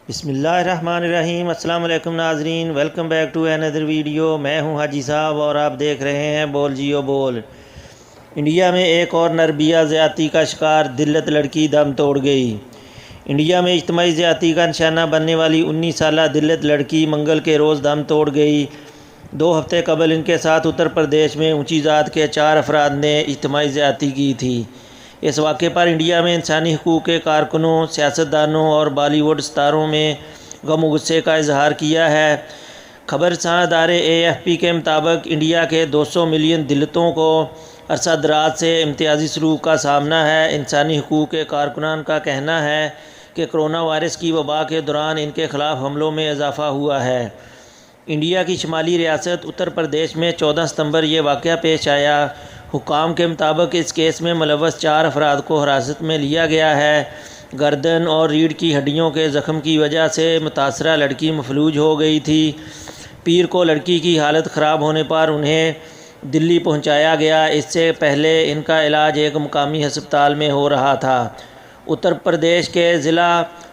بسم اللہ الرحمن الرحیم۔ السلام علیکم ناظرین، welcome back to another video. میں ہوں حاجی صاحب اور آپ دیکھ رہے ہیں بول جیو بول۔ انڈیا میں ایک اور نربھیا زیادتی کا شکار دلت لڑکی دم توڑ گئی۔ انڈیا میں اجتماعی زیادتی کا نشانہ بننے والی 19 سالہ دلت لڑکی منگل کے روز دم توڑ گئی۔ 2 ہفتے قبل ان کے ساتھ اتر پردیش میں اونچی ذات کے 4 افراد نے اجتماعی زیادتی کی تھی۔ اس واقعے پر انڈیا میں انسانی حقوق کے کارکنوں، سیاستدانوں اور بالی ووڈ ستاروں میں غم و غصے کا اظہار کیا ہے۔ خبر رساں ادارے AFP کے مطابق انڈیا کے 200 ملین دلتوں کو عرصہ دراز سے امتیازی سلوک کا سامنا ہے۔ انسانی حقوق کے کارکنان کا کہنا ہے کہ کرونا وائرس کی وبا کے دوران ان کے خلاف حملوں میں اضافہ ہوا ہے۔ انڈیا کی شمالی ریاست اتر پردیش میں 14 ستمبر یہ واقعہ پیش آیا۔ حکام کے مطابق اس کیس میں ملوث 4 افراد کو حراست میں لیا گیا ہے۔ گردن اور ریڑھ کی ہڈیوں کے زخم کی وجہ سے متاثرہ لڑکی مفلوج ہو گئی تھی۔ پیر کو لڑکی کی حالت خراب ہونے پر انہیں دلی پہنچایا گیا۔ اس سے پہلے ان کا علاج ایک مقامی ہسپتال میں ہو رہا تھا۔ اتر پردیش کے ضلع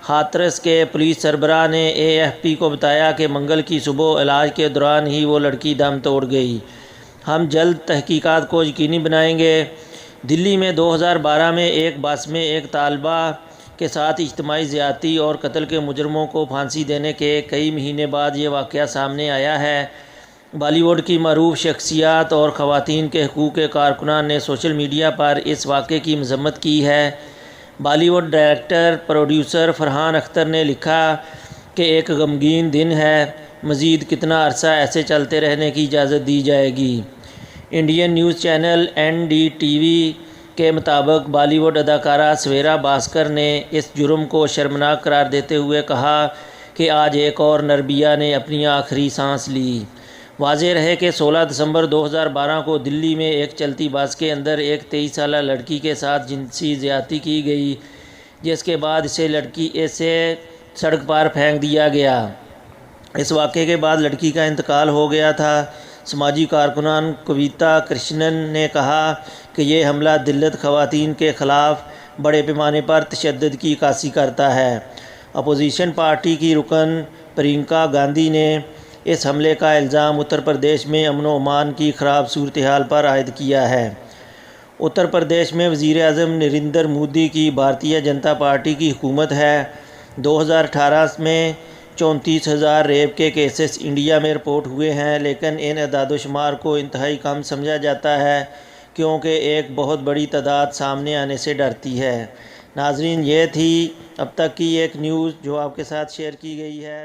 ہاتھرس کے پولیس سربراہ نے AFP کو بتایا کہ منگل کی صبح علاج کے دوران ہی وہ لڑکی دم توڑ گئی۔ ہم جلد تحقیقات کو یقینی بنائیں گے۔ دلی میں 2012 میں ایک بس میں ایک طالبہ کے ساتھ اجتماعی زیادتی اور قتل کے مجرموں کو پھانسی دینے کے کئی مہینے بعد یہ واقعہ سامنے آیا ہے۔ بالی ووڈ کی معروف شخصیات اور خواتین کے حقوق کے کارکنان نے سوشل میڈیا پر اس واقعے کی مذمت کی ہے۔ Bollywood director producer Farhan Akhtar نے لکھا کہ ایک غمگین دن ہے۔ مزید کتنا عرصہ ایسے چلتے رہنے کی اجازت دی جائے گی؟ انڈین نیوز چینل NDTV کے مطابق بالی ووڈ اداکارہ سویرا بھاسکر نے اس جرم کو شرمناک قرار دیتے ہوئے کہا کہ آج ایک اور نربھیا نے اپنی آخری سانس لی۔ واضح رہے کہ 16 دسمبر 2012 کو دلی میں ایک چلتی بس کے اندر ایک 23 سالہ لڑکی کے ساتھ جنسی زیادتی کی گئی، جس کے بعد اسے سڑک پر پھینک دیا گیا۔ اس واقعے کے بعد لڑکی کا انتقال ہو گیا تھا۔ سماجی کارکنان کویتا کرشنن نے کہا کہ یہ حملہ دلت خواتین کے خلاف بڑے پیمانے پر تشدد کی عکاسی کرتا ہے۔ اپوزیشن پارٹی کی رکن پرینکا گاندھی نے اس حملے کا الزام اتر پردیش میں امن و امان کی خراب صورتحال پر عائد کیا ہے۔ اتر پردیش میں وزیر اعظم نریندر مودی کی بھارتیہ جنتا پارٹی کی حکومت ہے۔ 2018 میں 34,000 ریپ کے کیسز انڈیا میں رپورٹ ہوئے ہیں، لیکن ان اعداد و شمار کو انتہائی کم سمجھا جاتا ہے کیونکہ ایک بہت بڑی تعداد سامنے آنے سے ڈرتی ہے۔ ناظرین، یہ تھی اب تک کی ایک نیوز جو آپ کے ساتھ شیئر کی گئی ہے۔